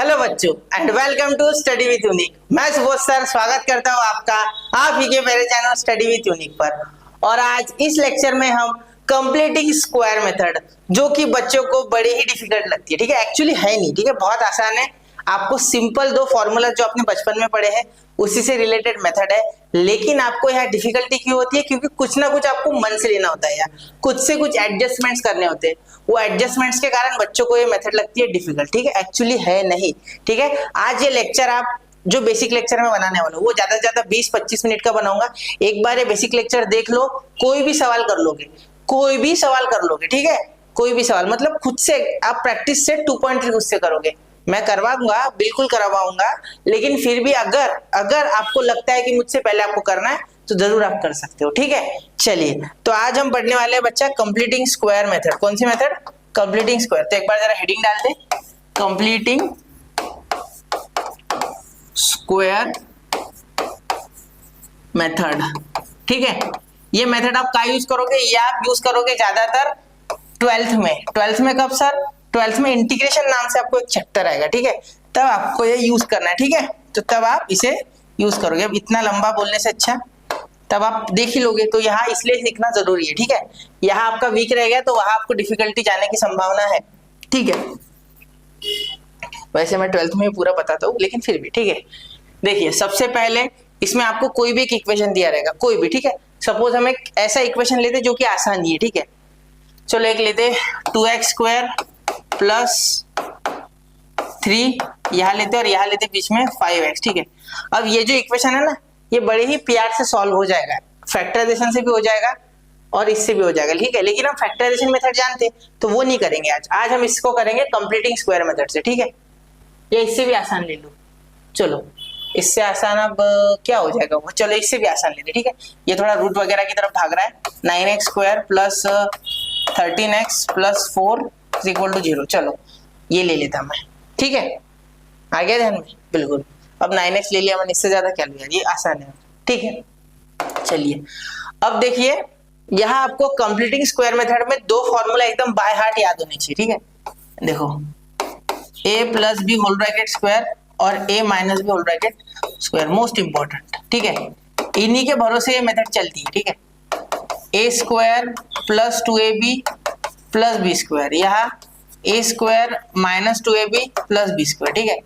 Hello बच्चों and welcome to study with Unique. मैं Subodh sir स्वागत करता हूँ आपका आप ही के मेरे चैनल स्टडी विथ यूनिक पर। और आज इस लेक्चर में हम कंप्लीटिंग स्क्वायर मेथड, जो कि बच्चों को बड़ी ही डिफिकल्ट लगती है, ठीक है, एक्चुअली है नहीं, ठीक है, बहुत आसान है। आपको सिंपल दो फॉर्मूला जो आपने बचपन में पढ़े हैं उसी से रिलेटेड मेथड है, लेकिन आपको यहाँ डिफिकल्टी क्यों होती है? क्योंकि कुछ ना कुछ आपको मन से लेना होता है या कुछ से कुछ एडजस्टमेंट्स करने होते हैं। वो एडजस्टमेंट्स के कारण बच्चों को ये मेथड लगती है डिफिकल्ट, ठीक है, एक्चुअली है नहीं, ठीक है। आज ये लेक्चर आप जो बेसिक लेक्चर में बनाने वाला हूँ वो ज्यादा से ज्यादा 20-25 मिनट का बनाऊंगा। एक बार ये बेसिक लेक्चर देख लो, कोई भी सवाल कर लोगे, कोई भी सवाल कर लोगे, ठीक है, कोई भी सवाल, मतलब खुद से आप प्रैक्टिस से 2.3 खुद से करोगे। मैं करवाऊंगा, बिल्कुल करवाऊंगा, लेकिन फिर भी अगर आपको लगता है कि मुझसे पहले आपको करना है तो जरूर आप कर सकते हो, ठीक है। चलिए, तो आज हम पढ़ने वाले हैं बच्चा कंप्लीटिंग स्क्वायर मेथड। कौन सी मेथड? Completing square. तो एक बार जरा हेडिंग डाल दे, कंप्लीटिंग स्क्वायर मेथड, ठीक है। ये मेथड आप क्या यूज करोगे? ये आप यूज करोगे ज्यादातर 12th में। 12th में कब सर? 12th में इंटीग्रेशन नाम से आपको एक चैप्टर आएगा, ठीक है, तब आपको ये यूज करना है, ठीक है। तो तब आप इसे यूज करोगे। अब इतना लंबा बोलने से अच्छा तब आप देख ही लोगे। तो यहाँ इसलिए सीखना जरूरी है, ठीक है। यहाँ आपका वीक रहेगा तो वहां आपको डिफिकल्टी जाने की संभावना है, ठीक है। वैसे मैं 12th में पूरा बताता हूँ, लेकिन फिर भी ठीक है। देखिए, सबसे पहले इसमें आपको कोई भी एक इक्वेशन दिया रहेगा, कोई भी, ठीक है। सपोज हम एक ऐसा इक्वेशन लेते जो कि आसान नहीं है, ठीक है। चलो एक लेते 2x स्क्वायर प्लस 3, यहाँ लेते और यहाँ लेते बीच में 5x, ठीक है। अब ये जो इक्वेशन है ना, ये बड़े ही प्यार से सॉल्व हो जाएगा, फैक्टराइजेशन से भी हो जाएगा और इससे भी हो जाएगा, ठीक है। लेकिन हम फैक्टराइजेशन मेथड जानते हैं तो वो नहीं करेंगे आज हम इसको करेंगे कंप्लीटिंग स्क्वायर मेथड से, ठीक है। या इससे भी आसान ले लो, चलो इससे आसान अब क्या हो जाएगा वो, चलो इससे भी आसान ले लो, ठीक है। ये थोड़ा रूट वगैरह की तरफ भाग रहा है। 9x square plus 13x plus 4 equal to 0। चलो ये ले लेता मैं, ठीक है, आ गया ध्यान में? बिल्कुल। अब 9x ले लिया मैंने, इससे ज्यादा क्या लिया, ये आसान है, ठीक है। चलिए अब देखिए, यहाँ आपको कंप्लीटिंग स्क्वायर मेथड में दो फॉर्मूला एकदम बाय हार्ट याद होने चाहिए, ठीक है। देखो, a plus B whole bracket square और a minus B whole bracket square, most important, ठीक है। इन्हीं के भरोसे ये मेथड चलती है, ठीक है। a square plus 2ab plus B square, यहाँ a square minus 2ab plus B square, ठीक है।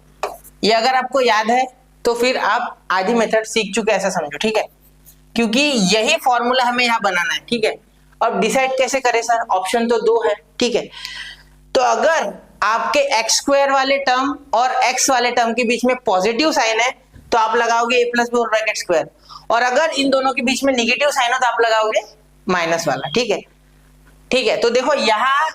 ये अगर आपको याद है तो फिर आप आधी मेथड सीख चुके ऐसा समझो, ठीक है, क्योंकि यही फॉर्मूला हमें यहाँ बनाना है, ठीक है। अब डिसाइड कैसे करें सर? ऑप्शन तो दो है, ठीक है। तो अगर आपके एक्स स्क्वायर वाले टर्म और एक्स वाले टर्म के बीच में पॉजिटिव साइन है तो आप लगाओगे a plus B whole bracket square, और अगर इन दोनों के बीच में निगेटिव साइन हो तो आप लगाओगे माइनस वाला, ठीक है, ठीक है। तो देखो, यहाँ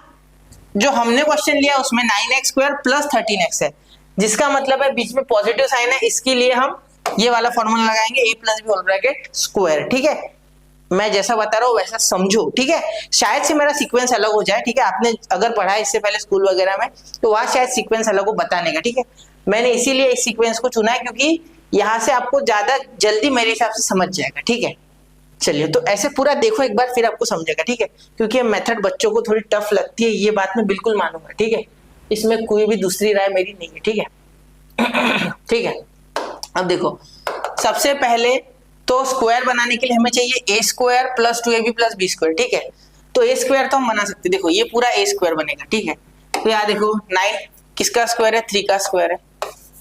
जो हमने क्वेश्चन लिया उसमें 9x स्क्वायर प्लस 13x है, जिसका मतलब है बीच में पॉजिटिव साइन है, इसके लिए हम ये वाला फॉर्मूला लगाएंगे a plus B whole bracket square, ठीक है। मैं जैसा बता रहा हूँ वैसा समझो, ठीक है। शायद से मेरा सीक्वेंस अलग हो जाए, ठीक है। आपने अगर पढ़ा है इससे पहले स्कूल वगैरह में तो वहां शायद सीक्वेंस अलग हो बताने का, ठीक है। मैंने इसीलिए इस सीक्वेंस को चुना है क्योंकि यहाँ से आपको ज्यादा जल्दी मेरे हिसाब से समझ जाएगा, ठीक है। चलिए, तो ऐसे पूरा देखो एक बार, फिर आपको समझेगा, ठीक है। क्योंकि ये मेथड बच्चों को थोड़ी टफ लगती है, ये बात मैं बिल्कुल मानूंगा, ठीक है। इसमें कोई भी दूसरी राय मेरी नहीं है, ठीक है। ठीक है, अब देखो, सबसे पहले तो स्क्वायर बनाने के लिए हमें चाहिए a square plus 2ab plus B square, ठीक है। तो a स्क्वायर तो हम बना सकते हैं, देखो ये पूरा a स्क्वायर बनेगा, ठीक है। तो यहाँ देखो 9 किसका स्क्वायर है? 3 का स्क्वायर है,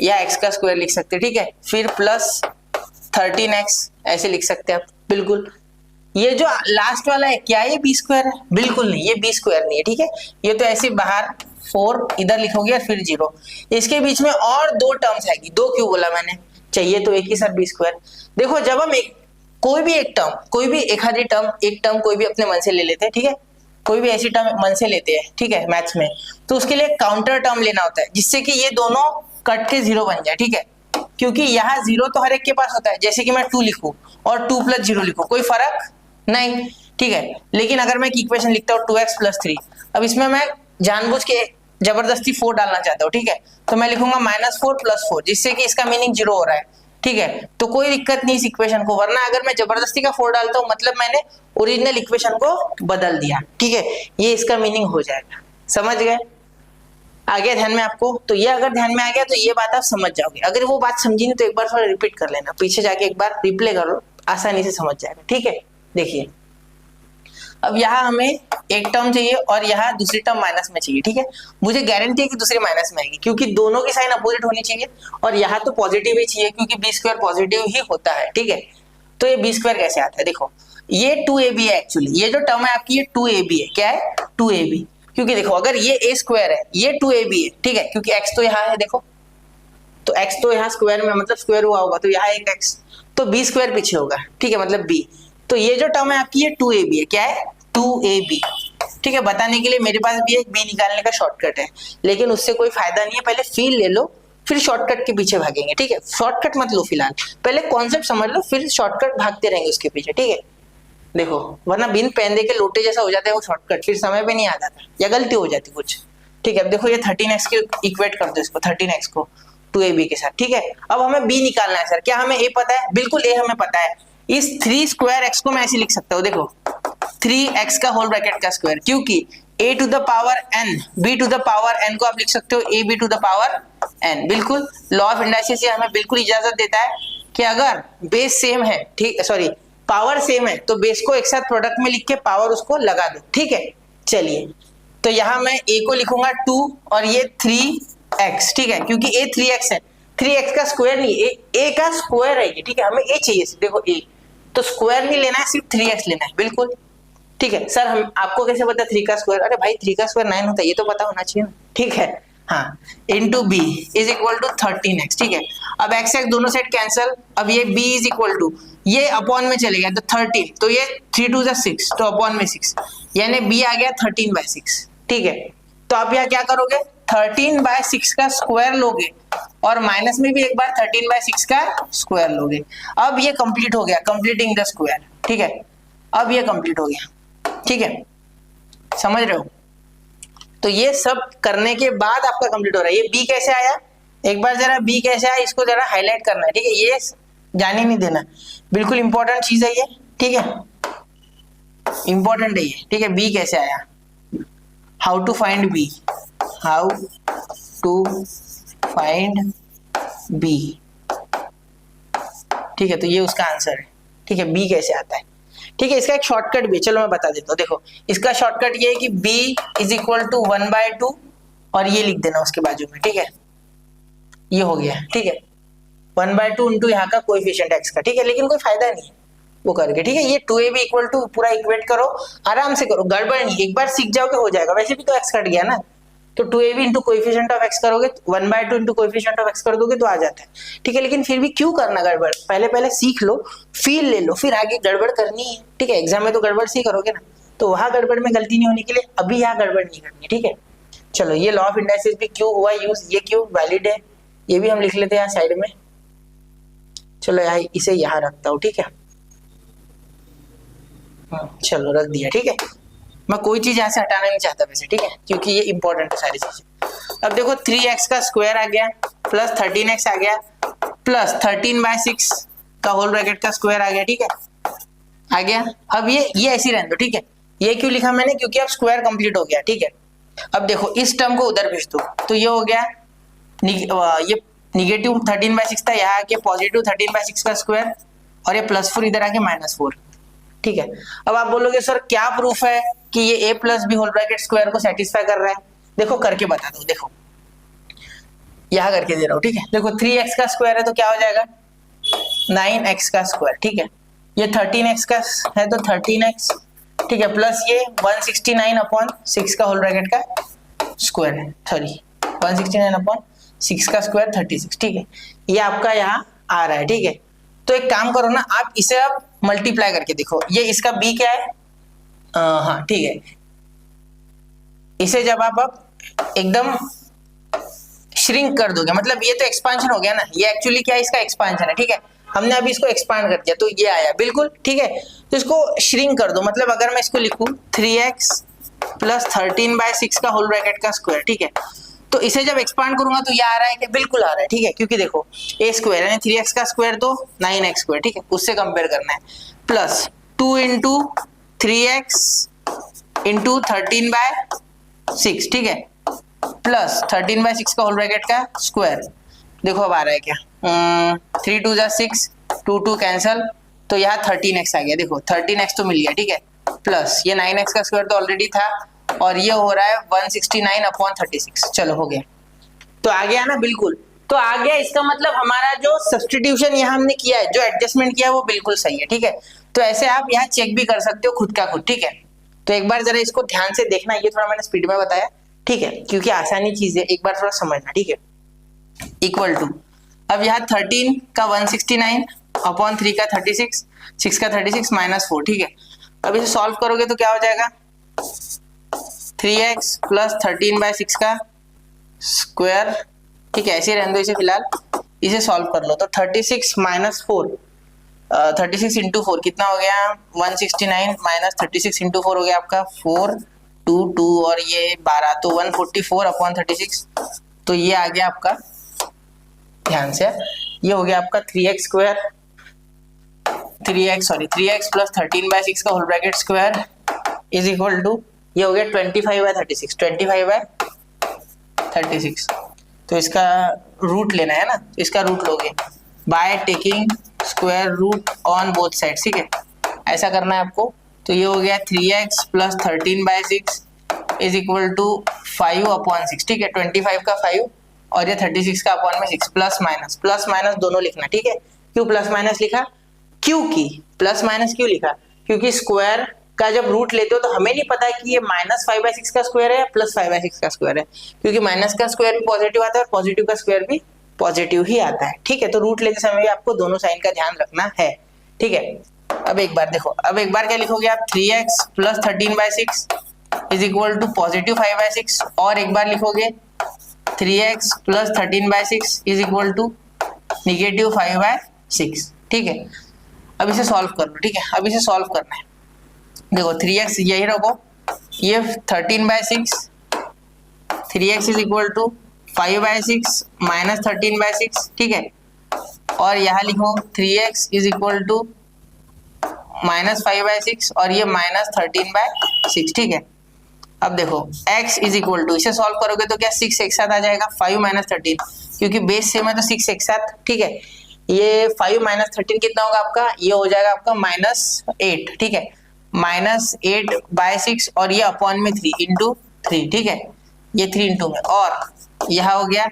या x का स्क्वायर लिख सकते हैं, ठीक है। फिर प्लस 13x ऐसे लिख सकते हैं आप, बिल्कुल। ये जो लास्ट वाला है क्या ये b स्क्वायर है? बिल्कुल नहीं, ये b स्क्वायर नहीं है, ठीक है। ये तो ऐसे बाहर 4 इधर लिखोगे और फिर 0, इसके बीच में और दो टर्म्स आएगी। दो क्यों बोला मैंने? चाहिए तो एक ही सर b स्क्वायर। देखो, जब हम कोई भी एक टर्म, कोई भी एक आधी टर्म, एक टर्म कोई भी अपने मन से ले लेते हैं, ठीक है। कोई भी ऐसी टर्म मन से लेते हैं, ठीक है, मैथ्स में, तो उसके लिए काउंटर टर्म लेना होता है जिससे कि ये दोनों कट के 0 बन जाए, ठीक है। क्योंकि यहाँ 0 तो हर एक के पास होता है, जैसे कि मैं 2 लिखूं और 2 प्लस 0 लिखूं, कोई फर्क नहीं, ठीक है। लेकिन अगर मैं एक इक्वेशन लिखता हूँ 2x प्लस 3, अब इसमें मैं जानबूझ के जबरदस्ती 4 डालना चाहता हूँ, ठीक है। तो मैं लिखूंगा -4 प्लस 4, जिससे कि इसका मीनिंग 0 हो रहा है, ठीक है। तो कोई दिक्कत नहीं इस इक्वेशन को, वरना अगर मैं जबरदस्ती का 4 डालता हूँ मतलब मैंने ओरिजिनल इक्वेशन को बदल दिया, ठीक है। ये इसका मीनिंग हो जाएगा, समझ गए? आ गया ध्यान में आपको? तो ये अगर ध्यान में आ गया तो ये बात आप समझ जाओगे। अगर वो बात समझी नहीं तो एक बार थोड़ा रिपीट कर लेना, पीछे जाके एक बार रिप्ले करो, आसानी से समझ जाएगा। ठीक है, देखिए अब यहाँ हमें एक टर्म चाहिए और यहाँ दूसरी टर्म माइनस में चाहिए। ठीक है, मुझे गारंटी है कि दूसरी माइनस में आएगी क्योंकि दोनों की साइन अपोजिट होनी चाहिए और यहाँ तो पॉजिटिव ही चाहिए क्योंकि बी स्क्वायर पॉजिटिव ही होता है। ठीक है, तो ये बी स्क्वायर कैसे आता है? देखो ये 2ab है एक्चुअली, ये जो टर्म है आपकी ये 2ab है। क्या है? 2ab। क्योंकि देखो अगर ये a स्क्वायर है, ये 2ab है। ठीक है, क्योंकि x तो यहाँ है, देखो तो x तो यहाँ स्क्वायर में मतलब स्क्वायर हुआ होगा तो यहाँ एक x, तो b स्क्वायर पीछे होगा। ठीक है, मतलब b। तो ये जो टर्म है आपकी ये 2ab है। क्या है? 2ab। ठीक है, बताने के लिए मेरे पास भी एक b निकालने का शॉर्टकट है, लेकिन उससे कोई फायदा नहीं है। पहले फील ले लो फिर शॉर्टकट के पीछे भागेंगे। ठीक है, शॉर्टकट मत लो फिलहाल, पहले कॉन्सेप्ट समझ लो फिर शॉर्टकट भागते रहेंगे उसके पीछे। ठीक है, देखो वरना बिन पेन दे के लोटे जैसा हो जाता है वो शॉर्टकट, फिर समय पे नहीं आ जाता या गलती हो जाती कुछ। ठीक है, अब देखो ये 13x के इक्वेट कर दो इसको, 13x को 2ab के साथ। ठीक है, अब हमें b निकालना है। सर क्या हमें a पता है? बिल्कुल a हमें पता है। इस 3 स्क्वायर x को मैं ऐसे लिख सकता हूँ, देखो 3x का होल ब्रैकेट का स्क्वायर, क्योंकि a to the power n b to the power n को आप लिख सकते हो ab to the power n। बिल्कुल लॉ ऑफ इंडाइसिस हमें बिल्कुल इजाजत देता है कि अगर बेस सेम है, ठीक सॉरी पावर सेम है, तो बेस को एक साथ प्रोडक्ट में लिख के पावर उसको लगा दो। ठीक है, चलिए तो यहाँ मैं a को लिखूंगा 2 और ये 3x। ठीक है, क्योंकि a 3x है, 3x का स्क्वायर नहीं, a का स्क्वायर है ये। ठीक है, हमें a चाहिए, देखो a तो स्क्वायर नहीं लेना है, सिर्फ 3x लेना है। बिल्कुल ठीक है। सर हम आपको कैसे पता 3 का स्क्वायर? अरे भाई 3 का स्क्वायर 9 होता है, ये तो पता होना चाहिए ना। ठीक है, हाँ into B is equal to 13x। ठीक है, अब x x दोनों साइड कैंसल, अब ये b इज इक्वल टू ये अपॉन में चले गया तो 13, तो ये 3 2 6 तो अपॉन में 6, यानी b आ गया 13/6। ठीक है, तो आप यहाँ क्या करोगे? 13/6 का स्क्वायर लोगे और माइनस में भी एक बार 13/6 का स्क्वायर लोगे। अब ये कंप्लीट हो गया, कंप्लीटिंग द स्क्वायर। ठीक है, अब ये कंप्लीट हो गया। ठीक है, समझ रहे हो? तो ये सब करने के बाद आपका कंप्लीट हो रहा है। ये b कैसे आया? एक बार जरा b कैसे आया इसको जरा हाईलाइट करना है। ठीक है, ये जाने नहीं देना, बिल्कुल इंपॉर्टेंट चीज है ये। ठीक है, इंपॉर्टेंट है ये। ठीक है, b कैसे आया? How to find b, how to find b। ठीक है, तो ये उसका आंसर है। ठीक है, b कैसे आता है? ठीक है, इसका एक शॉर्टकट भी, चलो मैं बता देता हूँ। देखो इसका शॉर्टकट ये है कि b इज इक्वल टू 1/2 और ये लिख देना उसके बाजू में। ठीक है, ये हो गया। ठीक है, 1/2 इंटू यहाँ का कोएफिशिएंट x का। ठीक है, लेकिन कोई फायदा नहीं है वो करके। ठीक है, ये 2ab इक्वल टू पूरा इक्वेट करो, आराम से करो, गड़बड़ नहीं, एक बार सीख जाओगे हो जाएगा। वैसे भी तो x कट गया ना, तो 2ab into coefficient of x करोगे, 1/2 इंटू कोएफिशिएंट ऑफ x कर दोगे तो आ जाता है। ठीक है, लेकिन फिर भी क्यों करना गड़बड़? पहले पहले सीख लो, फील ले लो, फिर आगे गड़बड़ करनी है। ठीक है, एग्जाम में तो गड़बड़ से ही करोगे ना, तो वहां गड़बड़ में गलती नहीं होने के लिए अभी यहाँ गड़बड़ नहीं करनी है। ठीक है, चलो ये लॉ ऑफ इंडाइसिस भी क्यों हुआ यूज, ये क्यों वैलिड है, ये भी हम लिख लेते हैं यहाँ साइड में। चलो यहाँ इसे यहाँ रखता हूँ। ठीक है, चलो रख दिया। ठीक है, मैं कोई चीज यहाँ से हटाना नहीं चाहता वैसे। ठीक है, क्योंकि ये इंपॉर्टेंट है सारी चीजें। अब देखो 3x का स्क्वायर आ गया प्लस 13x आ गया प्लस 13/6 का होल ब्रैकेट का स्क्वायर आ गया। ठीक है, आ गया। अब ये ऐसी रहने दो। ठीक है, ये क्यों लिखा मैंने? क्योंकि अब स्क्वायर कंप्लीट हो गया। ठीक है, अब देखो इस टर्म को उधर भेज दो तो ये हो गया ये निगेटिव 13/6 था, यहाँ आके पॉजिटिव 13/6 का स्क्वायर और ये +4 इधर आके -4। ठीक है, अब आप बोलोगे सर क्या प्रूफ है कि ये a plus B whole bracket square को सेटिस्फाई कर रहा है? देखो करके बता दो, देखो यहाँ करके दे रहा हूँ। ठीक है, देखो 3x का स्क्वायर है तो क्या हो जाएगा? 9x का स्क्वायर। ठीक है, ये 13x का है तो 13x। ठीक है, प्लस ये 169/6 का होल ब्रैकेट का स्क्वायर है, सॉरी 169/6 का स्क्वायर 36। ठीक है, ये आपका यहाँ आ रहा है। ठीक है, तो एक काम करो ना, आप इसे अब मल्टीप्लाई करके देखो, ये इसका b क्या है? हाँ ठीक है, इसे जब आप अब एकदम श्रिंक कर दोगे, मतलब ये तो एक्सपांशन हो गया ना, ये एक्चुअली क्या है? इसका एक्सपांशन है। ठीक है, हमने अभी इसको एक्सपांड कर दिया तो ये आया। बिल्कुल ठीक है, तो इसको श्रिंक कर दो, मतलब अगर मैं इसको लिखूं 3x प्लस 13/6 का होल ब्रैकेट का स्क्वायर। ठीक है, तो इसे जब एक्सपांड करूंगा तो ये आ रहा है कि बिल्कुल आ रहा है। ठीक है, क्योंकि देखो a स्क्वायर यानी 3x का स्क्वायर तो 9x स्क्वायर। ठीक है, उससे कंपेयर करना है, प्लस 2 इंटू 3x इंटू 13/6। ठीक है, प्लस 13/6 का होल ब्रैकेट का स्क्वायर। देखो अब आ रहा है क्या, 3 2 6, 2 2 कैंसल, तो यहाँ 13x आ गया। देखो 13x तो मिल गया, ठीक है, प्लस ये 9x का स्क्वायर तो ऑलरेडी था, और ये हो रहा है 169/36। चलो हो गया, तो आ गया ना, बिल्कुल तो आ गया। इसका मतलब हमारा जो सब्स्टिट्यूशन यहाँ हमने किया है, जो एडजस्टमेंट किया है वो बिल्कुल सही है, ठीक है। तो ऐसे आप यहाँ चेक भी कर सकते हो खुद का खुद, ठीक है। तो एक बार जरा इसको ध्यान से देखना, ये थोड़ा मैंने स्पीड में बताया, ठीक है, क्योंकि आसानी चीज है, एक बार थोड़ा समझना, ठीक है। इक्वल टू, अब यहाँ 13 का 169/3 का 36, 6 का 36 -4, ठीक है। अब इसे सॉल्व करोगे तो क्या हो जाएगा, 3x प्लस 13/6 का स्क्वायर, ठीक है, ऐसे रहने दो इसे फिलहाल। इसे सॉल्व कर लो तो 36 - 4, 36 × 4 कितना हो गया, 169 - 36 × 4 हो गया आपका 4 2 2 और ये 12, तो 144/36। तो ये आ गया आपका, ध्यान से, ये हो गया आपका 3x प्लस 13/6 का whole bracket square is equal to, ये हो गया 25/36, 25/36। तो इसका रूट लेना है ना, इसका रूट लोगे by taking square root on both side, ठीक है, ऐसा करना है आपको। तो ये हो गया 3x plus 13/6 is equal to 5/6, ठीक है, 25 का 5 और ये 36 का अपॉन में 6, प्लस माइनस दोनों लिखना, ठीक है। क्यों प्लस माइनस लिखा, क्योंकि प्लस माइनस क्यों लिखा, क्योंकि स्क्वायर का जब रूट लेते हो तो हमें नहीं पता कि ये -5/6 का स्क्वायर है या +5/6 का स्क्वायर है, क्योंकि माइनस का स्क्वायर भी पॉजिटिव आता है और पॉजिटिव का स्क्वायर भी पॉजिटिव ही आता है, ठीक है। तो रूट लेते समय आपको दोनों साइन का ध्यान रखना है, ठीक है। अब एक बार देखो, अब एक बार क्या लिखोगे आप, 3x plus 13/6 is equal to positive 5/6, और एक बार लिखोगे 3x plus 13/6 is equal to negative 5/6, ठीक है। अब इसे सॉल्व कर लो, ठीक है, अब इसे सॉल्व करना है। देखो 3x यही रखो, ये 13/6, 3x is equal to 5/6 minus 13/6, ठीक है, और यहाँ लिखो 3x इज इक्वल टू -5/6 और ये -13/6, ठीक है। अब देखो x इज इक्वल टू, इसे सॉल्व करोगे तो क्या 6 एक साथ आ जाएगा, 5 - 13, क्योंकि बेस सेम है तो 6 एक साथ, ठीक है। ये 5 - 13 कितना होगा आपका, ये हो जाएगा आपका -8, ठीक है, -8/6 और ये अपॉन में 3 × 3, ठीक है, ये 3 × में, और यहाँ हो गया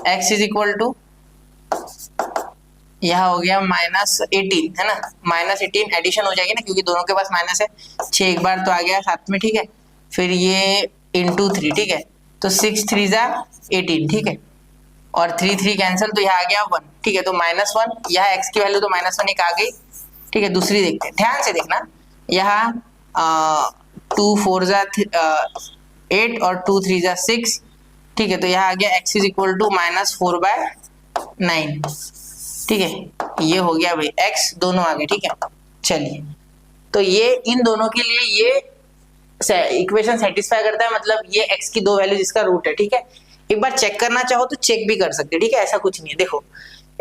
x इज इक्वल टू, यहाँ हो गया -18, है ना, -18 एडिशन हो जाएगी ना, क्योंकि दोनों के पास माइनस है, 6 एक बार तो आ गया साथ में, ठीक है, फिर ये × 3, ठीक है, तो 6 3 18, ठीक है, और 3 3 कैंसिल, तो यहाँ आ गया 1, ठीक है, तो -1, यहाँ x की वैल्यू तो -1 एक आ गई, ठीक है। दूसरी देखते हैं, ध्यान से देखना, यहाँ 2 4 8 और 2 3 6, ठीक है, तो यहाँ आ गया x इज इक्वल टू -4/9, ठीक है, ये हो गया भाई x, दोनों आ गए, ठीक है। चलिए, तो ये इन दोनों के लिए ये इक्वेशन सेटिस्फाई करता है, मतलब ये x की दो वैल्यू जिसका रूट है, ठीक है। एक बार चेक करना चाहो तो चेक भी कर सकते, ठीक है, ऐसा कुछ नहीं है। देखो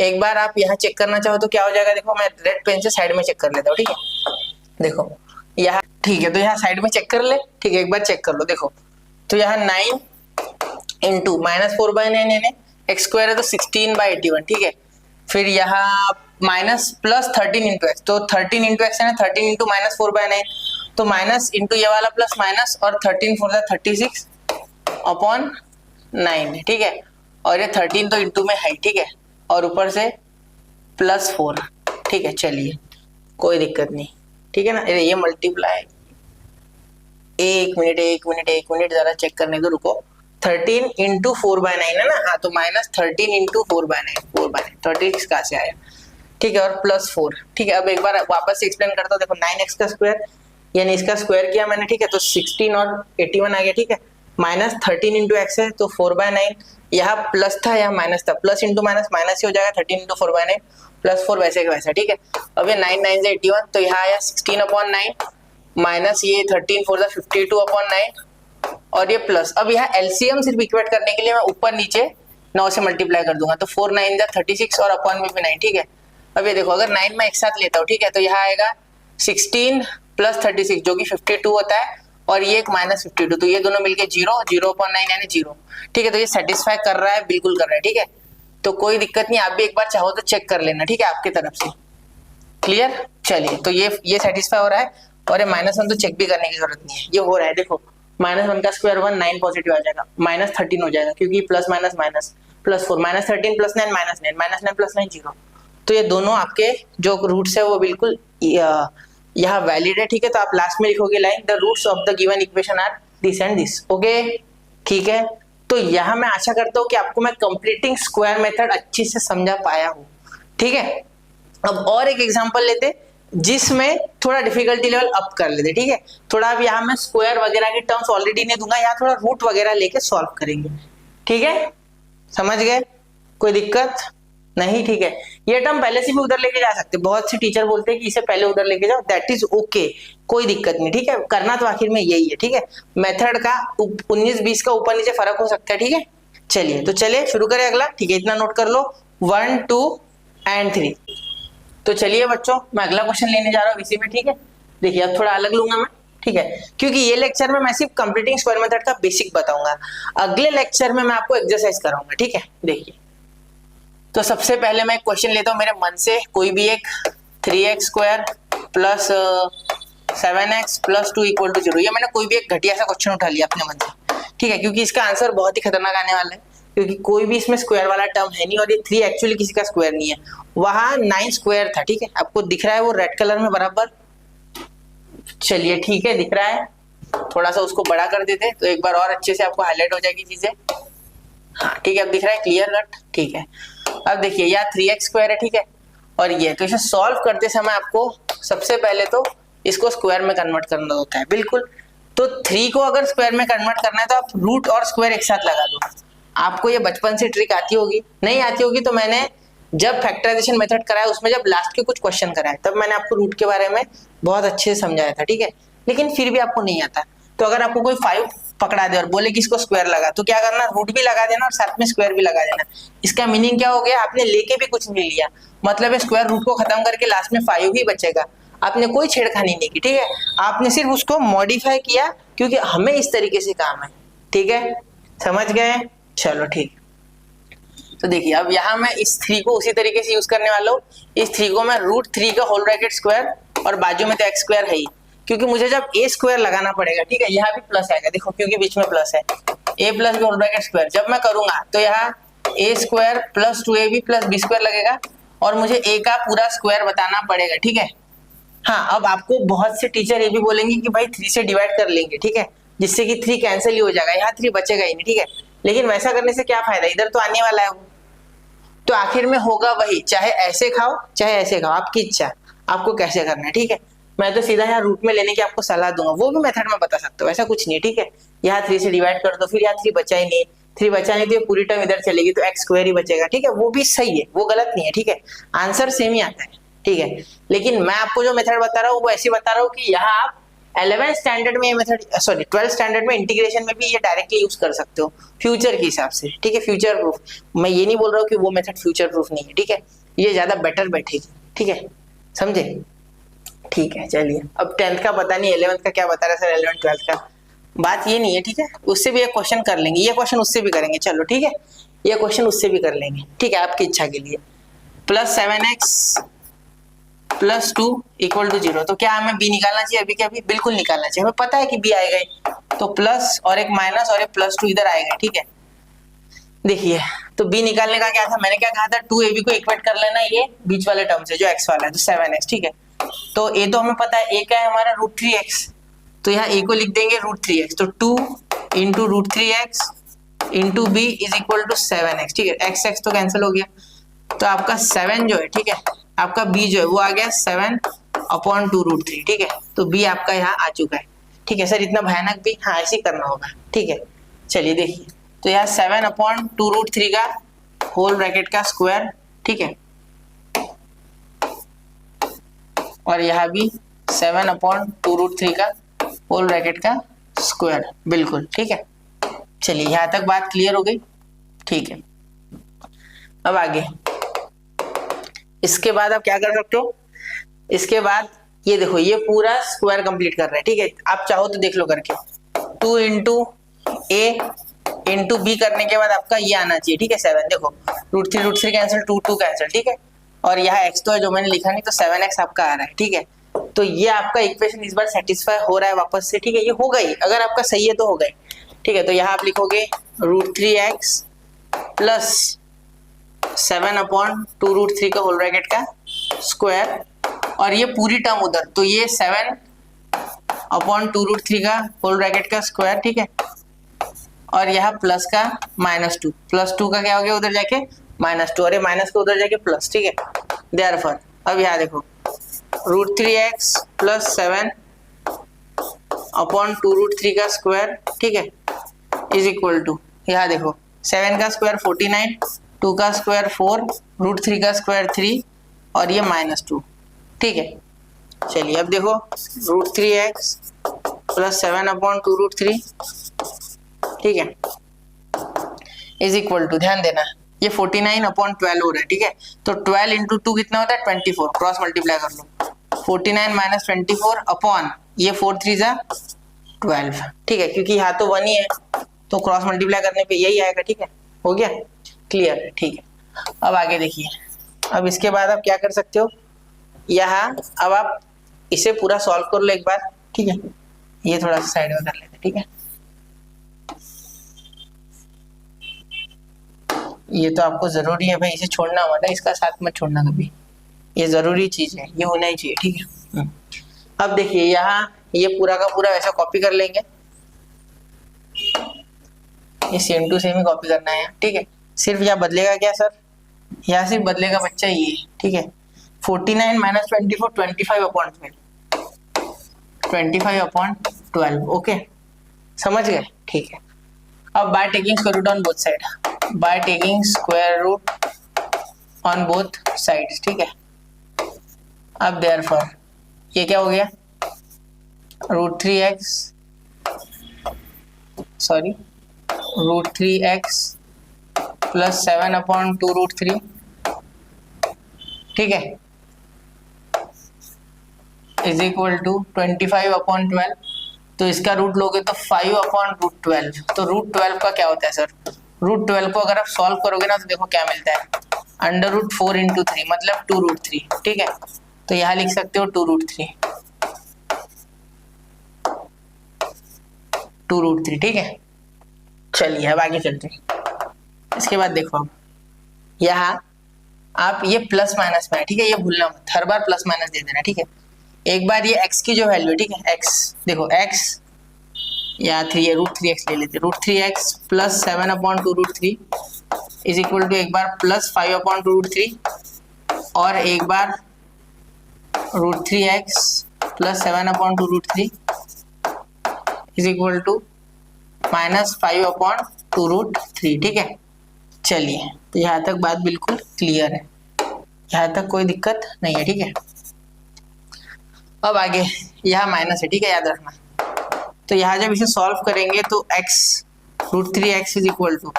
एक बार आप यहाँ चेक करना चाहो तो क्या हो जाएगा, देखो मैं रेड पेन से साइड में चेक कर लेता हूँ, ठीक है। देखो यहाँ, ठीक है, तो यहाँ साइड में चेक कर ले, ठीक है, एक बार चेक कर लो। देखो तो यहाँ 9 × -4/9 यानी x स्क्वायर है तो 16/81, ठीक है। फिर यहाँ माइनस प्लस 13 × x, तो 13 × x है ना, 13 × -4/9, तो माइनस इंटू ये वाला प्लस माइनस, और 13 4 36/9, ठीक है, और ये 13 तो इंटू में है, ठीक है, और ऊपर से +4, ठीक है। चलिए कोई दिक्कत नहीं, ठीक है ना, ये मल्टीप्लाई, एक मिनट जरा चेक करने दो, रुको। 13 × 4/9 है ना, हाँ, तो -13 × 4/9 36 कहाँ से आया, ठीक है, और +4, ठीक है। अब एक बार वापस से एक्सप्लेन करता हूँ, देखो 9x का स्क्वायर यानी इसका स्क्वायर किया मैंने, ठीक है, तो 16 और 81 आ गया, ठीक है, -13 × x है तो 4/9, यहाँ प्लस था यहाँ माइनस था, प्लस इंटू माइनस माइनस ही हो जाएगा, 13 × 4/9 +4 वैसे का वैसा, ठीक है। अब ये 9 9 से 81, तो यहाँ आया 16/9 माइनस ये 13 4 52/9 और ये प्लस। अब यहाँ एलसीएम सिर्फ इक्वेट करने के लिए मैं ऊपर नीचे 9 से मल्टीप्लाई कर दूंगा, तो 4 9 36 और अपॉन में भी 9, ठीक है। अब ये देखो अगर 9 मैं एक साथ लेता हूँ, ठीक है, तो यहाँ आएगा 16 + 36 जो कि 52 होता है, और ये एक -52, तो ये दोनों मिलके 0.9 यानी 0। ठीक है, तो ये सेटिस्फाई कर रहा है, बिल्कुल कर रहा है। ठीक है, तो कोई दिक्कत नहीं, आप भी एक बार चाहो तो चेक कर लेना। ठीक है, आपके तरफ से क्लियर। चलिए, तो ये सेटिस्फाई हो रहा है, और ये -1 तो चेक भी करने की जरूरत नहीं है, ये हो रहा है। देखो -1 का स्क्वायर 1 9 पॉजिटिव आ जाएगा, -13 हो जाएगा क्योंकि प्लस माइनस माइनस, +4 -13 + 9 -9 -9 + 9 0। तो ये दोनों आपके जो रूट्स है वो बिल्कुल यहाँ वैलिड है। ठीक है, तो आप लास्ट में लिखोगे line the roots of the given equation are this and this. Okay, ठीक है। तो यहाँ मैं आशा करता हूँ कि आपको मैं कंप्लीटिंग स्क्वायर मेथड अच्छी से समझा पाया हूँ। ठीक है, अब और एक एग्जांपल लेते जिसमें थोड़ा डिफिकल्टी लेवल अप कर लेते। ठीक है, थोड़ा अब यहाँ मैं स्क्वायर वगैरह के टर्म्स ऑलरेडी नहीं दूंगा, यहाँ थोड़ा रूट वगैरह लेके सॉल्व करेंगे। ठीक है, समझ गए, कोई दिक्कत नहीं। ठीक है, ये टर्म पहले से भी उधर लेके जा सकते, बहुत से टीचर बोलते हैं कि इसे पहले उधर लेके जाओ, दैट इज ओके, कोई दिक्कत नहीं। ठीक है, करना तो आखिर में यही है। ठीक है, मेथड का 19-20 का ऊपर नीचे फर्क हो सकता है। ठीक है, चलिए तो चलिए शुरू करें अगला। ठीक है, इतना नोट कर लो, 1 2 एंड 3। तो चलिए बच्चों, मैं अगला क्वेश्चन लेने जा रहा हूँ इसी में। ठीक है, देखिए अब थोड़ा अलग लूंगा मैं। ठीक है, क्योंकि ये लेक्चर में मैं सिर्फ कंप्लीटिंग स्क्वायर मेथड का बेसिक बताऊंगा, अगले लेक्चर में मैं आपको एक्सरसाइज कराऊंगा। ठीक है, देखिए तो सबसे पहले मैं एक क्वेश्चन लेता हूँ मेरे मन से, कोई भी एक 3x² प्लस 7x प्लस 2 = 0। ये मैंने कोई भी एक घटिया सा क्वेश्चन उठा लिया अपने मन से। ठीक है, क्योंकि इसका आंसर बहुत ही खतरनाक आने वाला है, क्योंकि कोई भी इसमें स्क्वायर वाला टर्म है नहीं, और ये 3 एक्चुअली किसी का स्क्वायर नहीं है, वहां 9 स्क्वायर था। ठीक है, आपको दिख रहा है वो रेड कलर में बराबर। चलिए ठीक है, दिख रहा है, थोड़ा सा उसको बड़ा कर देते तो एक बार और अच्छे से आपको हाईलाइट हो जाएगी चीजें। हाँ ठीक है, अब दिख रहा है क्लियर कट। ठीक है, अब देखिए यहाँ 3x² है। ठीक है, और ये तो इसे सॉल्व करते समय आपको सबसे पहले तो इसको स्क्वायर में कन्वर्ट करना होता है, बिल्कुल। तो 3 को अगर स्क्वायर में कन्वर्ट करना है तो आप रूट और स्क्वायर एक साथ लगा दो। आपको ये बचपन से ट्रिक आती होगी, नहीं आती होगी तो मैंने जब फैक्टराइजेशन मेथड कराया उसमें जब लास्ट के कुछ क्वेश्चन कराए तब मैंने आपको रूट के बारे में बहुत अच्छे से समझाया था। ठीक है, लेकिन फिर भी आपको नहीं आता, तो अगर आपको कोई 5 पकड़ा दे और बोले कि इसको स्क्वायर लगा, तो क्या करना, रूट भी लगा देना और साथ में स्क्वायर भी लगा देना। इसका मीनिंग क्या हो गया, आपने लेके भी कुछ नहीं लिया, मतलब स्क्वायर रूट को खत्म करके लास्ट में 5 ही बचेगा। आपने कोई छेड़खानी नहीं की। ठीक है, आपने सिर्फ उसको मॉडिफाई किया क्योंकि हमें इस तरीके से काम है। ठीक है, समझ गए, चलो ठीक। तो देखिए अब यहाँ मैं इस 3 को उसी तरीके से यूज करने वाला हूँ। इस 3 को मैं √3 का होल ब्रैकेट स्क्वायर, और बाजू में तो x² है ही, क्योंकि मुझे जब a² लगाना पड़ेगा। ठीक है, यहाँ भी प्लस आएगा, देखो क्योंकि बीच में प्लस है, a plus b whole bracket square जब मैं करूंगा तो यहाँ a² plus 2ab plus b² लगेगा, और मुझे a का पूरा स्क्वायर बताना पड़ेगा। ठीक है, हाँ अब आपको बहुत से टीचर ये भी बोलेंगे कि भाई 3 से डिवाइड कर लेंगे। ठीक है, जिससे कि 3 कैंसिल ही हो जाएगा, यहाँ 3 बचेगा ही नहीं। ठीक है, लेकिन वैसा करने से क्या फायदा, इधर तो आने वाला है वो, तो आखिर में होगा वही, चाहे ऐसे खाओ चाहे ऐसे खाओ, आपकी इच्छा, आपको कैसे करना है। ठीक है, मैं तो सीधा यहाँ रूट में लेने की आपको सलाह दूंगा, वो भी मेथड में बता सकता हूँ, ऐसा कुछ नहीं है। ठीक है, यहाँ 3 से डिवाइड कर दो, फिर यहाँ 3 बचा ही नहीं, 3 बचा नहीं तो ये पूरी टर्म इधर चलेगी तो x² ही बचेगा। ठीक है, वो भी सही है, वो गलत नहीं है। ठीक है, आंसर सेम ही आता है। ठीक है, लेकिन मैं आपको जो मेथड बता रहा हूँ वो ऐसे बता रहा हूँ कि यहाँ आप 11th स्टैंडर्ड में ये मेथड, सॉरी 12th स्टैंडर्ड में इंटीग्रेशन में भी ये डायरेक्टली यूज कर सकते हो फ्यूचर के हिसाब से। ठीक है, फ्यूचर प्रूफ, मैं ये नहीं बोल रहा हूँ कि वो मेथड फ्यूचर प्रूफ नहीं है। ठीक है, ये ज्यादा बेटर बैठेगी। ठीक है, समझे। ठीक है, चलिए अब 10th का पता नहीं, 11th का क्या बता रहा है सर, 11th 12th का बात ये नहीं है। ठीक है, उससे भी एक क्वेश्चन कर लेंगे, ये क्वेश्चन उससे भी करेंगे। चलो ठीक है, ये क्वेश्चन उससे भी कर लेंगे। ठीक है, आपकी इच्छा के लिए। प्लस 7x प्लस 2 = 0, तो क्या हमें b निकालना चाहिए अभी के अभी, बिल्कुल निकालना चाहिए, हमें पता है कि b आएगा, तो प्लस और एक माइनस और एक +2 इधर आएगा। ठीक है, देखिए तो b निकालने का क्या था, मैंने क्या कहा था, 2ab को इक्वेट कर लेना ये बीच वाले टर्म से जो x वाला है, तो 7x। ठीक है, तो a तो हमें पता है, a क्या है हमारा √3x, तो यहाँ a को लिख देंगे √3x, तो 2 × √3x × b = 7x। ठीक है, x तो कैंसिल हो गया, तो आपका 7 जो है, ठीक है, आपका b जो है वो आ गया 7/2√3। ठीक है, तो b आपका यहाँ आ चुका है। ठीक है सर, इतना भयानक भी, हाँ ऐसे ही करना होगा। ठीक है, चलिए देखिए, तो यहाँ 7/2√3 का होल ब्रैकेट का स्क्वायर। ठीक है, और यहाँ भी 7/2√3 का होल ब्रैकेट का स्क्वायर, बिल्कुल। ठीक है, चलिए यहाँ तक बात क्लियर हो गई। ठीक है, अब आगे इसके बाद आप क्या कर सकते हो, इसके बाद ये देखो ये पूरा स्क्वायर कंप्लीट कर रहा है, ठीक है। आप चाहो तो देख लो करके, 2 इंटू ए इंटू बी करने के बाद आपका ये आना चाहिए, ठीक है 7। देखो √3 कैंसिल, 2 कैंसिल, ठीक है। और यहाँ x तो है जो मैंने लिखा नहीं, तो 7x आपका आ रहा है, ठीक है। तो ये आपका इक्वेशन इस बार सेटिस्फाई हो रहा है वापस से, ठीक है। ये हो गई, अगर आपका सही है तो हो गई, ठीक है। तो यहाँ आप लिखोगे √3x प्लस 7 अपॉन 2√3 का होल ब्रैकेट का स्क्वायर, और ये पूरी टर्म उधर, तो ये 7 अपॉन 2√3 का होल ब्रैकेट का स्क्वायर, ठीक है। और यहाँ प्लस का -2, +2 का क्या हो गया उधर जाके -2, और ये माइनस का उधर जाके प्लस, ठीक है। देयरफॉर अब यहाँ देखो √3x प्लस 7 अपॉन 2√3 का स्क्वायर, ठीक है, इज इक्वल टू, यहाँ देखो 7 का स्क्वायर 49, 2 का स्क्वायर 4, √3 का स्क्वायर 3, और ये -2, ठीक है। चलिए अब देखो √3x प्लस 7 अपॉन 2√3, ठीक है, इज इक्वल टू, ध्यान देना ये 49 अपॉन 12 हो रहा है, ठीक है। तो 12 इंटू 2 कितना होता है 24, क्रॉस मल्टीप्लाई कर लो, 49 माइनस 24 अपॉन ये 4 3 जा 12, ठीक है। क्योंकि यहाँ तो 1 ही है, तो क्रॉस मल्टीप्लाई करने पे यही आएगा, ठीक है। हो गया क्लियर है, ठीक है। अब आगे देखिए, अब इसके बाद आप क्या कर सकते हो, यहाँ अब आप इसे पूरा सॉल्व कर लो एक बार, ठीक है। ये थोड़ा सा साइड में कर लेते हैं, ठीक है। ये तो आपको जरूरी है भाई, इसे छोड़ना मत है, इसका साथ मत छोड़ना कभी, ये जरूरी चीज है, ये होना ही चाहिए, ठीक है। अब देखिए यहाँ ये पूरा का पूरा वैसा कॉपी कर लेंगे, ये सेम टू सेम ही कॉपी करना है, ठीक है। सिर्फ यहाँ बदलेगा क्या सर, यहाँ सिर्फ बदलेगा बच्चा ये, ठीक है। 49 माइनस 24 25 अपॉन 12, 25 अपॉन 12, ओके समझ गए, ठीक है। अब by taking square root on both side, by taking square root on both sides, ठीक है। अब देयरफॉर ये क्या हो गया, √3x प्लस 7 अपॉन 2√3, ठीक है, इज इक्वल टू 25 अपॉन 12। तो इसका रूट लोगे तो 5 अपॉन √12, तो √12 का क्या होता है सर, √12 को अगर आप सॉल्व करोगे ना तो देखो क्या मिलता है, √4 इंटू 3 मतलब 2√3, ठीक है। तो यहाँ लिख सकते हो 2√3, ठीक है। चलिए अब आगे चलते हैं। इसके बाद देखो अब यहाँ आप ये प्लस माइनस में है, ठीक है, ये भूलना मत, हर बार प्लस माइनस दे देना, ठीक है। एक बार ये x की जो वैल्यू है, ठीक है, x देखो x या 3 है, √3x ले लेते, √3x plus 7 upon 2√3 is equal to एक बार प्लस 5 अपॉन 2√3 और एक बार √3x plus 7 upon 2√3 is equal to -5 upon 2√3, ठीक है। चलिए तो यहाँ तक बात बिल्कुल क्लियर है, यहाँ तक कोई दिक्कत नहीं है, ठीक है। अब आगे यहाँ माइनस है, ठीक है, याद रखना। तो यहाँ जब इसे सॉल्व करेंगे तो x √3x is equal to,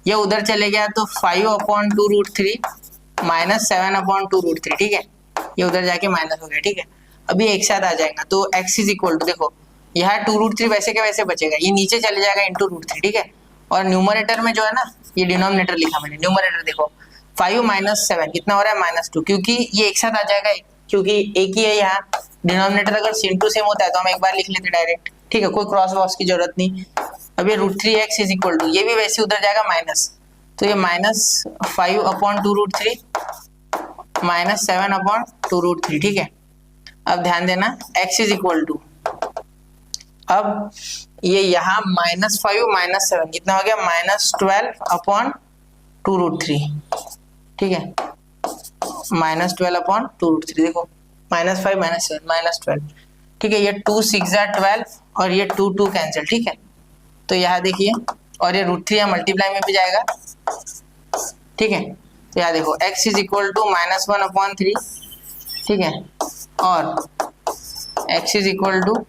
ये उधर चले गया तो 5 अपॉन 2√3 माइनस 7 अपॉन 2√3, ठीक है, ये उधर जाके माइनस हो गया, ठीक है। अभी एक साथ आ जाएगा तो x इज इक्वल टू, देखो यहाँ 2√3 वैसे के वैसे बचेगा, ये नीचे चले जाएगा इंटू √3, ठीक है। और न्यूमरेटर में जो है ना, ये डिनोमिनेटर लिखा मैंने, न्यूमरेटर देखो 5 माइनस 7 कितना हो रहा है -2, क्योंकि ये एक साथ आ जाएगा, क्योंकि एक ही है यहाँ। डिनोमिनेटर अगर सेम टू सेम होता है तो हम एक बार लिख लेते डायरेक्ट, ठीक है, कोई क्रॉस वॉस की जरूरत नहीं। अब ये √3x इज इक्वल टू, ये भी वैसे उधर जाएगा माइनस, तो ये -5 अपॉन 2√3 माइनस 7 अपॉन 2√3, ठीक है। अब ध्यान देना x इज इक्वल टू, अब ये यहाँ -5 माइनस 7 कितना हो गया -12 अपॉन 2√3, ठीक है, -12 अपॉन 2√3, देखो -5 - 7 -12, ठीक है। ये 2 6 12 और ये 2 2 कैंसिल, ठीक है। तो यहाँ देखिए, और ये √3 यहाँ मल्टीप्लाई में भी जाएगा, ठीक है। तो यहाँ देखो x is equal to -1 upon 3, ठीक है, और x इज इक्वल टू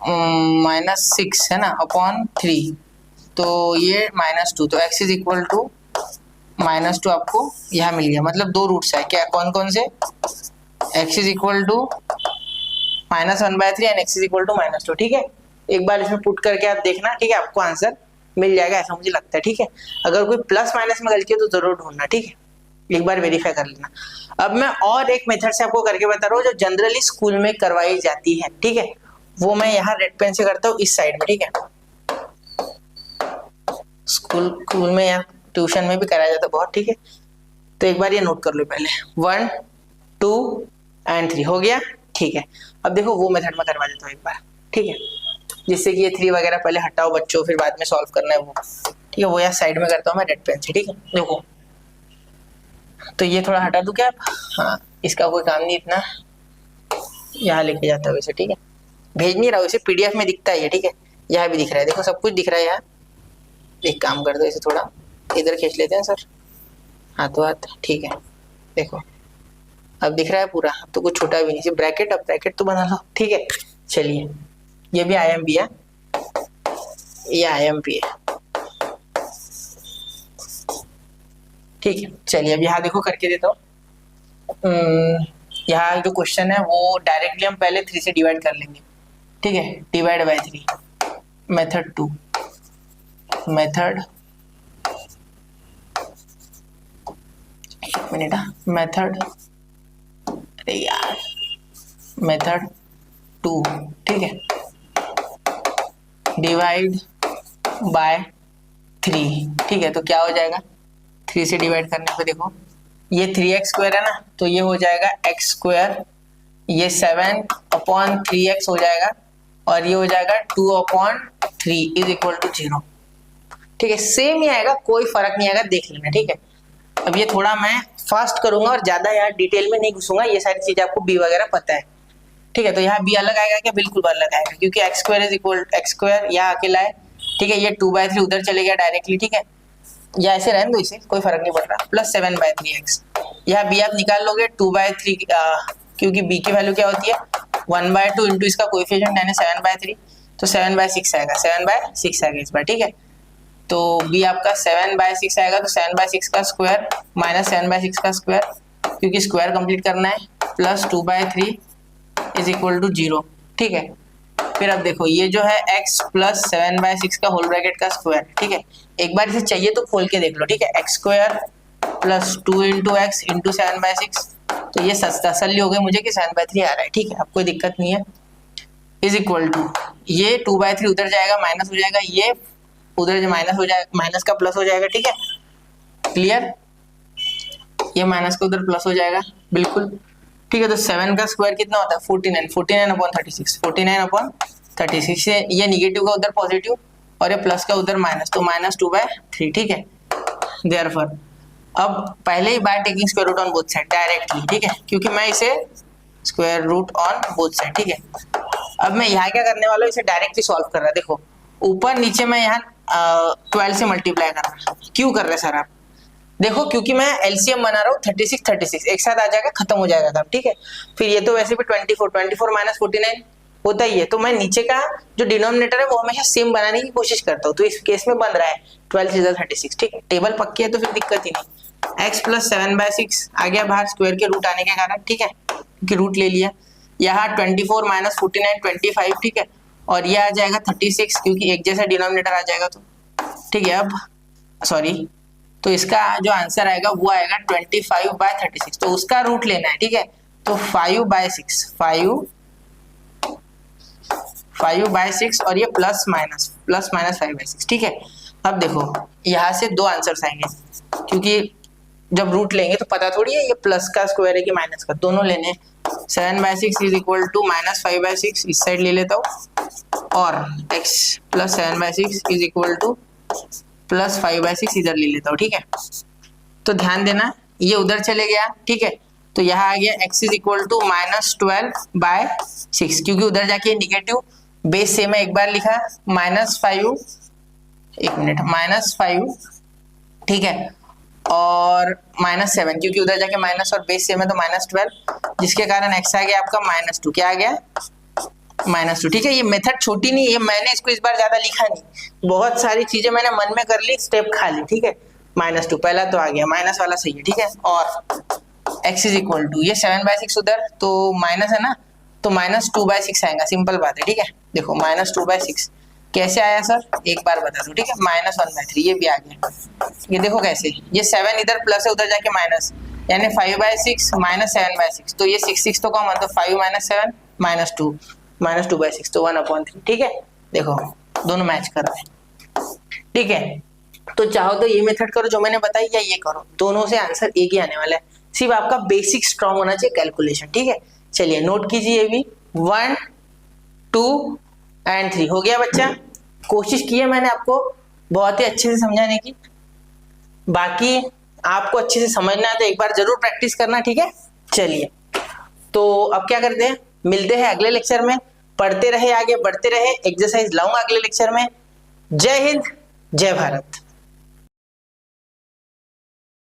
-6 है ना अपॉन 3, तो ये -2, तो x इज इक्वल टू -2 आपको यहाँ मिल गया, मतलब 2 रूट्स है क्या, कौन कौन से, x is equal to -1/3 and x is equal to -2, ठीक है। एक बार इसमें पुट करके आप देखना, ठीक है, आपको आंसर मिल जाएगा ऐसा मुझे लगता है, ठीक है। अगर कोई प्लस माइनस में गलती है तो जरूर ढूंढना, ठीक है, एक बार वेरीफाई कर लेना। अब मैं और एक मेथड से आपको करके बता रहा हूँ जो जनरली स्कूल में करवाई जाती है, ठीक है, वो मैं यहाँ रेड पेन से करता हूँ इस साइड में, ठीक है। स्कूल में या ट्यूशन में भी कराया जाता है बहुत, ठीक है। तो एक बार ये नोट कर लो पहले, 1 2 एंड 3 हो गया, ठीक है। अब देखो वो मेथड में करवा देता हूँ एक बार, ठीक है, जिससे कि ये 3 वगैरह पहले हटाओ बच्चों, फिर बाद में सॉल्व करना है वो, ठीक है। वो यहाँ साइड में करता हूँ मैं रेड पेन से, ठीक है। देखो तो ये थोड़ा हटा दूं क्या आप, हाँ, इसका कोई काम नहीं इतना, यहाँ लेके जाता हूँ इसे, ठीक है। भेज नहीं रहा हूँ इसे, PDF में दिखता है ये, ठीक है, यहाँ भी दिख रहा है, देखो सब कुछ दिख रहा है यहाँ। एक काम कर दो, इसे थोड़ा इधर खींच लेते हैं सर, हाथों हाथ, ठीक है। देखो अब दिख रहा है पूरा, अब तो कुछ छोटा भी नहीं, सिर्फ ब्रैकेट, अब ब्रैकेट तो बना लो, ठीक है। चलिए ये भी IMP है, ये IMP है, ठीक है। चलिए अब यहाँ देखो करके देता हूँ। यहाँ जो क्वेश्चन है वो डायरेक्टली हम पहले 3 से डिवाइड कर लेंगे, ठीक है, डिवाइड बाय 3, मेथड 2, मेथड, एक मिनट, मेथड, अरे यार, मेथड 2, ठीक है, डिवाइड बाय 3, ठीक है। तो क्या हो जाएगा, 3 से डिवाइड करने पे देखो ये 3x² है ना, तो ये हो जाएगा x², ये 7/3x हो जाएगा, और ये हो जाएगा 2/3 इज इक्वल टू 0, ठीक है। सेम ही आएगा, कोई फर्क नहीं आएगा, देख लेना, ठीक है। अब ये थोड़ा मैं फास्ट करूंगा और ज्यादा यार डिटेल में नहीं घुसूंगा, ये सारी चीजें आपको b वगैरह पता है, ठीक है। तो यहाँ b अलग आएगा क्या, बिल्कुल अलग आएगा, क्योंकि x² इज इक्वल x² यहाँ अकेला है, ठीक है। ये 2/3 उधर चले गया डायरेक्टली, ठीक है, या ऐसे रहने दो इसे, कोई फर्क नहीं पड़ रहा, प्लस 7/3x, यहाँ b आप निकाल लोगे 2/3, क्योंकि b की वैल्यू क्या होती है 1/2 इंटू इसका कोएफिशिएंट यानी 7/3, तो 7/6 आएगा, 7/6 आएगा इस बार, ठीक है। तो b आपका 7/6 आएगा, तो 7/6 का स्क्वायर माइनस 7/6 का स्क्वायर, क्योंकि स्क्वायर कंप्लीट करना है, प्लस 2/3 इज इक्वल टू 0, ठीक है। फिर अब देखो ये जो है x प्लस 7/6 का होल ब्रैकेट का स्क्वायर, ठीक है। एक बार इसे चाहिए तो खोल के देख लो, ठीक है, x² plus 2 into x into 7/6, तो ये तसल्ली हो गई मुझे कि 7/3 आ रहा है, ठीक है, अब कोई दिक्कत नहीं है, इज इक्वल टू ये 2/3 उधर जाएगा, माइनस हो जाएगा, ये उधर जो माइनस हो जाएगा, माइनस का प्लस हो जाएगा, ठीक है, क्लियर, ये माइनस का उधर प्लस हो जाएगा, बिल्कुल, ठीक है। तो 7 का स्क्वायर कितना होता है 49, 49/36, 49/36 से ये निगेटिव का उधर पॉजिटिव और ये प्लस का उधर माइनस, तो -2/3, ठीक है। देयरफॉर अब पहले ही by taking square root on both side directly, ठीक है, क्योंकि मैं इसे square root on both side, ठीक है। अब मैं यहाँ क्या करने वाला हूँ, इसे डायरेक्टली सॉल्व कर रहा है, देखो ऊपर नीचे मैं यहाँ 12 से मल्टीप्लाई कर रहा हूँ, क्यों कर रहे हैं सर आप, देखो क्योंकि मैं एलसीएम बना रहा हूँ, 36 एक साथ आ जाएगा, खत्म हो जाएगा काम, ठीक है। फिर ये तो वैसे भी 24 माइनस 49 होता ही है, तो मैं नीचे का जो डिनोमिनेटर है वो हमेशा सेम बनाने की कोशिश करता हूँ, तो इस केस में बन रहा है 12 × 36, ठीक है, टेबल पक्की है तो फिर दिक्कत ही नहीं। x प्लस 7/6 आ गया बाहर स्क्वायर के रूट आने के कारण, ठीक है, क्योंकि रूट ले लिया, यहाँ 24 माइनस 49 25, ठीक है, और ये आ जाएगा 36 क्योंकि एक जैसा डिनोमिनेटर आ जाएगा, तो ठीक है। अब सॉरी, तो इसका जो आंसर आएगा वो आएगा 25/36, तो उसका रूट लेना है, ठीक है, तो 5/6 5/6 और ये प्लस माइनस 5/6, ठीक है। अब देखो यहाँ से दो आंसर्स आएंगे, क्योंकि जब रूट लेंगे तो पता थोड़ी है ये प्लस का स्क्वायर है कि माइनस का, दोनों लेने। 7/6 इज इक्वल टू -5/6 इस साइड ले लेता हूँ, और x plus 7/6 is equal two plus 5/6 इधर ले लेता हूँ, ठीक है। तो ध्यान देना ये उधर चले गया, ठीक है, तो यहाँ आ गया x इज इक्वल टू -12/6, क्योंकि उधर जाके निगेटिव बेस से मैं एक बार लिखा -5, एक मिनट, -5, ठीक है, और -7 क्योंकि उधर जाके माइनस और बेस सेम है तो -12, जिसके कारण x आ गया आपका -2, क्या आ गया -2, ठीक है। ये मेथड छोटी नहीं है, मैंने इसको इस बार ज्यादा लिखा नहीं, बहुत सारी चीजें मैंने मन में कर ली, स्टेप खा ली, ठीक है, -2 पहला तो आ गया, माइनस वाला सही है, ठीक है। और x इज इक्वल टू ये 7/6 उधर तो माइनस है ना, तो -2/6 आएगा, सिंपल बात है, ठीक है। देखो -2/6 कैसे आया सर, एक बार बता दो, ठीक है। -1/3 ये भी आ गया, ये देखो कैसे, ये 7 इधर प्लस है, उधर जाके माइनस, यानी 5/6 -7/6, तो ये 6 तो कॉमन, तो 5 - 7 -2 -2/6 तो 1/3, ठीक है। देखो दोनों मैच कर रहे हैं, ठीक है। तो चाहो तो ये मेथड करो जो मैंने बताई, या ये करो, दोनों से आंसर एक ही आने वाला है, सिर्फ आपका बेसिक स्ट्रॉन्ग होना चाहिए कैलकुलेशन, ठीक है। चलिए नोट कीजिए, ये भी 1 2 एंड 3 हो गया बच्चा। कोशिश की है मैंने आपको बहुत ही अच्छे से समझाने की, बाकी आपको अच्छे से समझना है तो एक बार जरूर प्रैक्टिस करना, ठीक है। चलिए तो अब क्या करते हैं, मिलते हैं अगले लेक्चर में, पढ़ते रहे, आगे बढ़ते रहे, एक्सरसाइज लाऊंगा अगले लेक्चर में। जय हिंद, जय भारत।